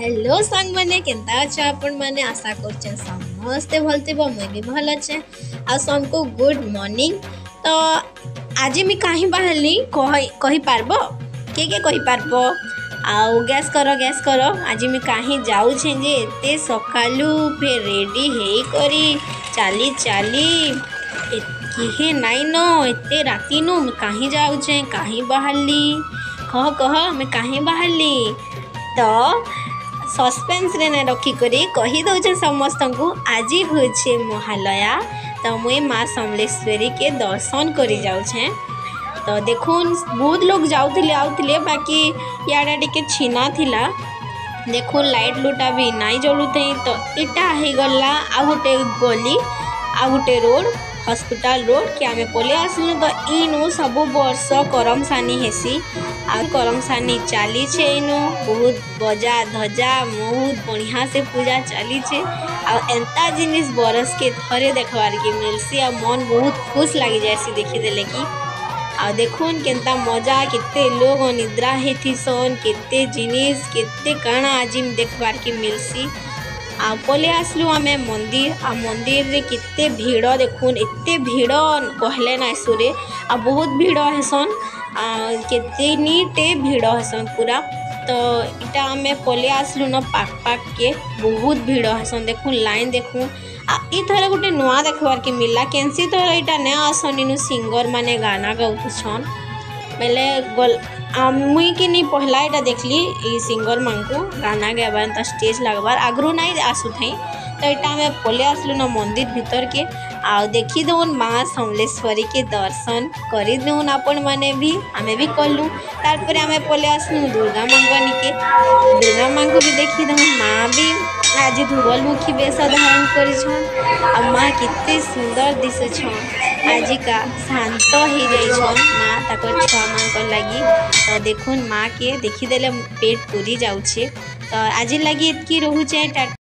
Hello सांग मैंने Kenta अच्छा आपण माने आशा करछे समस्ते भलते मुई भी भल अच्छे आ सबको गुड मॉर्निंग। तो आज मी कहीं बाहरली कही पारबो के कही पारबो आउ गैस करो आज मी कहीं जाऊ छे जे एते सकालू फिर रेडी हेई करी चाली चाली किहे नाई न एते राती नु मैं कहीं जाऊ छे कहीं बाहरली कह मैं कहीं बाहरली। तो सस्पेंस रे न रखी करी कही दउछे समस्त को आज होछे महालया। तो मुई माँ समलेश्वरी के दर्शन करी जाऊछे। तो देखुन बहुत लोग जाऊथिले आउथिले बाकी याडा टिके छीना थिला देखुन लाइट लुटा भी नाई जलुथे। तो इटा हे गला आ गुटे गली आ गुटे रोड हॉस्पिटल रोड के आमे पले आसलु। तो इनु सब वर्ष करम सानी हेसी आ करम सानी चली छे इनु बहुत बजा धजा बहुत बढ़िया से पूजा चली छे आ एंता जिनिस बरस के थरे देखबार के मिलसी आ मन बहुत खुश लगी जायसी देखि देले कि आ देखुन केंता मजा केते लोग निद्रा हेथी सन केते जिनिस केते काना आज देखबार के मिलसी। आ पले आसलु आमे मंदिर आ मंदिर रे केते भीड़ देखुन एते भीड़ कहले ना सुरे आ बहुत भीड़ हेसन केते नीटे भीड़ हेसन पूरा। तो इटा आमे पले आसलु न पाक के बहुत भीड़ हेसन देखुन लाइन देखुन आ ई थरे गुटे नुआ देखबार के मिलला केनसी तो इटा ने आसन इनु सिंगर माने गाना गाउथछन बेले गल मुई कि नहीं पहला इटा देखली ई सिंगर मानकू गाना गाबार त स्टेज लगबार आगरू नहीं आसु थई। तो इटा हमें पले आसलु न मंदिर भीतर के आ देखी दउन माँ समलेश्वरी के दर्शन करी दउन आपण माने भी आमे भी कलु। तार परे आमे पले आसलु दुर्गा मंगनी के दुर्गा माँ को भी देखी दउन माँ भी आज धुबल मुखी वेश धारण करिछन आ माँ कितने सुंदर दिसछन आज का शांत हो जाइछन माँ ताकर छुआ माँ लगी। तो देखुन माँ के देखी देले पेट पूरी जाउछे। तो आज लगी इतकी रहूचे।